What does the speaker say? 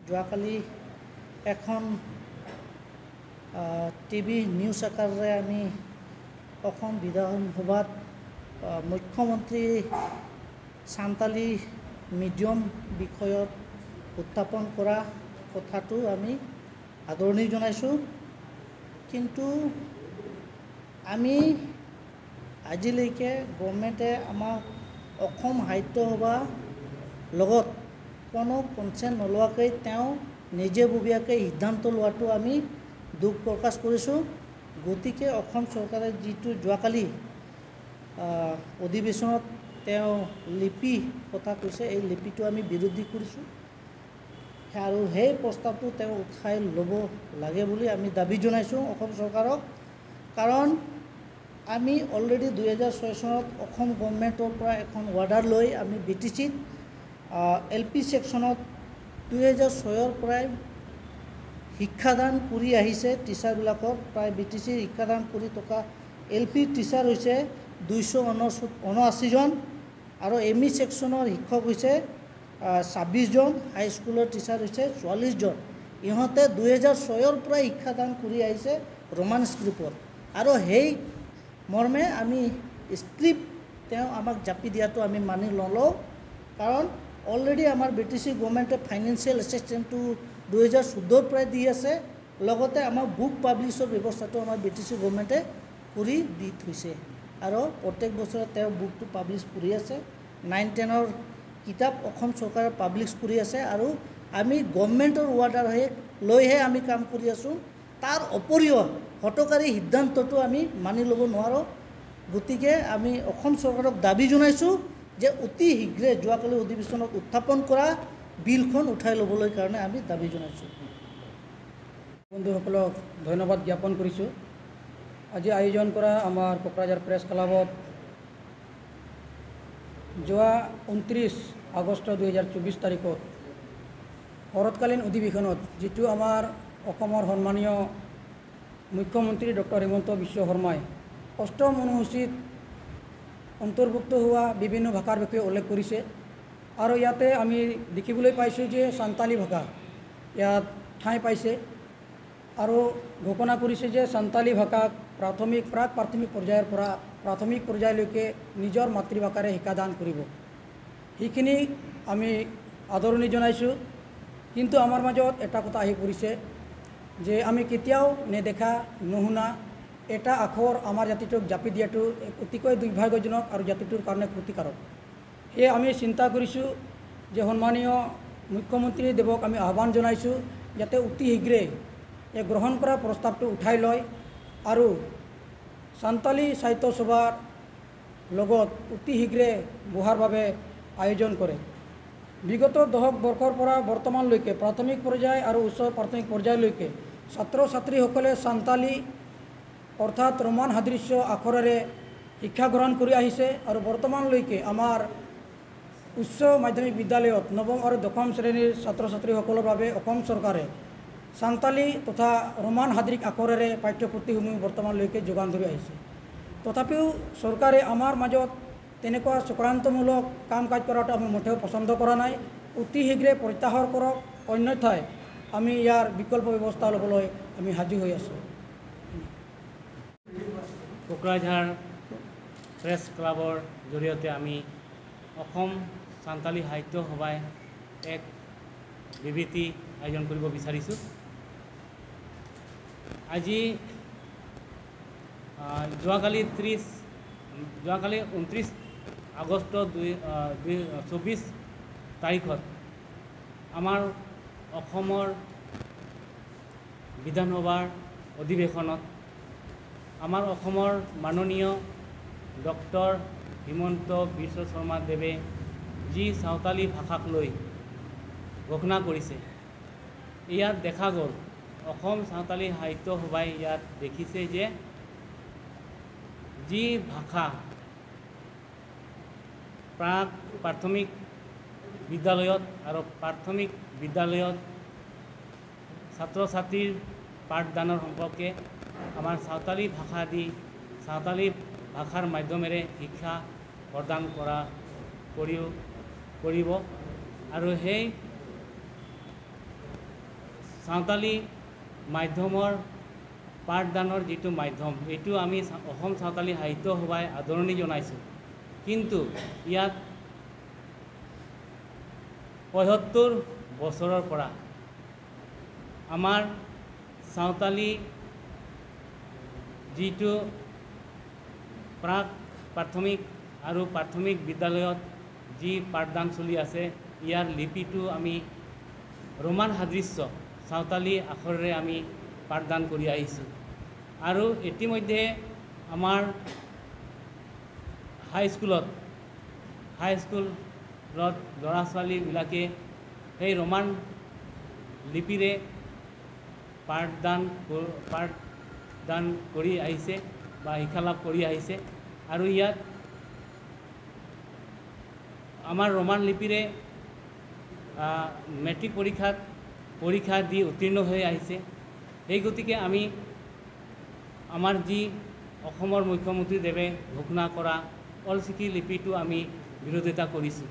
যোৱাকালি এখন TV news আকাৰে আমি অসম বিধানসভাত মুখ্যমন্ত্ৰী সান্তালী মিডিয়াম বিষয়ত উত্থাপন কৰা কথাটো আমি আদৰণি জনাইছোঁ। কিন্তু আমি আজিলৈকে গভৰ্ণমেণ্টে আমাক অসম সাহিত্য সভাৰ লগত কোনো কনচেণ্ট নোলোৱাকৈ তেওঁ নিজেববীয়াকৈ সিদ্ধান্ত লোৱাটো আমি দুখ প্ৰকাশ কৰিছোঁ। গতিকে অসম চৰকাৰে যিটো যোৱাকালি অধিৱেশনত তেওঁ লিপি কথা কৈছে, এই লিপিটো আমি বিৰোধী কৰিছোঁ আৰু সেই প্ৰস্তাৱটো তেওঁ উঠাই ল'ব লাগে বুলি আমি দাবী জনাইছোঁ অসম চৰকাৰক। কাৰণ আমি অলৰেডি 2006 চনত অসম গভৰ্ণমেণ্টৰ পৰা এখন অৰ্ডাৰ লৈ আমি BTCত LP ছেকশ্যনত 2006ৰ পৰাই শিক্ষাদান কৰি আহিছে। টিচাৰবিলাকক প্ৰায় BTC শিক্ষাদান কৰি থকা LP টিচাৰ হৈছে 279 জন আৰু ME ছেকশ্যনৰ শিক্ষক হৈছে 26 জন, হাইস্কুলৰ টিচাৰ হৈছে 44 জন। ইহঁতে 2006ৰ পৰাই শিক্ষাদান কৰি আহিছে ৰোমান স্ক্ৰিপ্টত আৰু সেই মৰ্মে আমি স্ক্ৰিপ্ট তেওঁ আমাক জাপি দিয়াটো আমি মানি নলওঁ। কাৰণ অলৰেডি আমাৰ BTC গভৰ্ণমেণ্টে ফাইনেন্সিয়েল এছিষ্টেঞ্চটো 2014ৰ পৰাই দি আছে, লগতে আমাৰ বুক পাব্লিছৰ ব্যৱস্থাটো আমাৰ BTC গভৰ্ণমেণ্টে কৰি দি থৈছে আৰু প্ৰত্যেক বছৰে তেওঁ বুকটো পাব্লিছ কৰি আছে। 9-10ৰ কিতাপ অসম চৰকাৰে পাব্লিছ কৰি আছে আৰু আমি গভৰ্ণমেণ্টৰ অৰ্ডাৰ লৈহে আমি কাম কৰি আছোঁ। তাৰ উপৰিও হঠকাৰী সিদ্ধান্তটো আমি মানি ল'ব নোৱাৰোঁ। গতিকে আমি অসম চৰকাৰক দাবী জনাইছোঁ যে অতি শীঘ্ৰে যোৱাকালি অধিৱেশনত উত্থাপন কৰা বিলখন উঠাই ল'বলৈ কাৰণে আমি দাবী জনাইছোঁ। বন্ধুসকলক ধন্যবাদ জ্ঞাপন কৰিছোঁ। আজি আয়োজন কৰা আমাৰ কোকৰাঝাৰ প্ৰেছ ক্লাবত যোৱা 29 আগষ্ট 2024 তাৰিখত শৰৎকালীন অধিৱেশনত যিটো আমাৰ অসমৰ সন্মানীয় মুখ্যমন্ত্ৰী ডক্টৰ হিমন্ত বিশ্ব শৰ্মাই অষ্টম অনুসূচীত অন্তৰ্ভুক্ত হোৱা বিভিন্ন ভাষাৰ বিষয়ে উল্লেখ কৰিছে আৰু ইয়াতে আমি দেখিবলৈ পাইছোঁ যে সান্তালী ভাষা ইয়াত ঠাই পাইছে আৰু ঘোষণা কৰিছে যে সান্তালী ভাষাক প্ৰাক প্ৰাথমিক পৰ্যায়ৰ পৰা প্ৰাথমিক পৰ্যায়লৈকে নিজৰ মাতৃভাষাৰে শিক্ষাদান কৰিব। সেইখিনি আমি আদৰণি জনাইছোঁ। কিন্তু আমাৰ মাজত এটা কথা আহি পৰিছে যে আমি কেতিয়াও নেদেখা নুশুনা এটা আখৰ আমাৰ জাতিটোক জাপি দিয়াটো অতিকৈ দুৰ্ভাগ্যজনক আৰু জাতিটোৰ কাৰণে ক্ষতিকাৰক। সেয়ে আমি চিন্তা কৰিছোঁ যে সন্মানীয় মুখ্যমন্ত্ৰী দেৱক আমি আহ্বান জনাইছোঁ যাতে অতি শীঘ্ৰে এই গ্ৰহণ কৰা প্ৰস্তাৱটো উঠাই লয় আৰু সান্তালী সাহিত্য সভাৰ লগত অতি শীঘ্ৰে বহাৰ বাবে আয়োজন কৰে। বিগত 10 বৰ্ষৰ পৰা বৰ্তমানলৈকে প্ৰাথমিক পৰ্যায় আৰু উচ্চ প্ৰাথমিক পৰ্যায়লৈকে ছাত্ৰ ছাত্ৰীসকলে সান্তালী অৰ্থাৎ ৰোমান সাদৃশ্য আখৰেৰে শিক্ষা গ্ৰহণ কৰি আহিছে আৰু বৰ্তমানলৈকে আমাৰ উচ্চ মাধ্যমিক বিদ্যালয়ত নৱম আৰু দশম শ্ৰেণীৰ ছাত্ৰ ছাত্ৰীসকলৰ বাবে অসম চৰকাৰে সান্তালী তথা ৰোমান সাদৃশ আখৰেৰে পাঠ্যপুথিসমূহ বৰ্তমানলৈকে যোগান ধৰি আহিছে। তথাপিও চৰকাৰে আমাৰ মাজত তেনেকুৱা চক্ৰান্তমূলক কাম কাজ কৰাটো আমি মুঠেও পচন্দ কৰা নাই। অতি শীঘ্ৰে প্ৰত্যাহাৰ কৰক, অন্যথাই আমি ইয়াৰ বিকল্প ব্যৱস্থা ল'বলৈ আমি সাজু হৈ আছোঁ। কোকৰাঝাৰ প্ৰেছ ক্লাবৰ জৰিয়তে আমি অসম সান্তালী সাহিত্য সভাই এক বিবৃতি আয়োজন কৰিব বিচাৰিছোঁ। আজি যোৱাকালি 29 আগষ্ট 2024 তাৰিখত আমাৰ অসমৰ বিধানসভাৰ অধিৱেশনত আমাৰ অসমৰ মাননীয় ডক্টৰ হিমন্ত বিশ্ব শৰ্মা দেৱে যি সাঁওতালী ভাষাক লৈ ঘোষণা কৰিছে, ইয়াত দেখা গ'ল অসম সাঁওতালী সাহিত্য সভাই ইয়াত দেখিছে যে যি ভাষা প্ৰাথমিক বিদ্যালয়ত আৰু প্ৰাথমিক বিদ্যালয়ত ছাত্ৰ ছাত্ৰীৰ পাঠদানৰ সম্পৰ্কে আমাৰ সাঁওতালী ভাষা দি সাঁওতালী ভাষাৰ মাধ্যমেৰে শিক্ষা প্ৰদান কৰিব আৰু সেই সাঁওতালি মাধ্যমৰ পাঠদানৰ যিটো মাধ্যম এইটো আমি অসম সাঁওতালি সাহিত্য সভাই আদৰণি জনাইছোঁ। কিন্তু ইয়াত ৭৫ বছৰৰ পৰা আমাৰ সাঁওতালি যিটো প্ৰাথমিক আৰু প্ৰাথমিক বিদ্যালয়ত যি পাঠদান চলি আছে ইয়াৰ লিপিটো আমি ৰোমান সাদৃশ্য সাঁওতালি আখৰেৰে আমি পাঠদান কৰি আহিছোঁ। আৰু ইতিমধ্যে আমাৰ হাইস্কুলত ল'ৰা ছোৱালীবিলাকে সেই ৰোমান লিপিৰে পাঠদান কৰি আহিছে বা শিক্ষা লাভ কৰি আহিছে। আৰু ইয়াত আমাৰ ৰোমান লিপিৰে মেট্ৰিক পৰীক্ষা দি উত্তীৰ্ণ হৈ আহিছে। সেই গতিকে আমি আমাৰ যি অসমৰ মুখ্যমন্ত্ৰীদেৱে ঘোষণা কৰা অলচিকি লিপিটো আমি বিৰোধিতা কৰিছোঁ।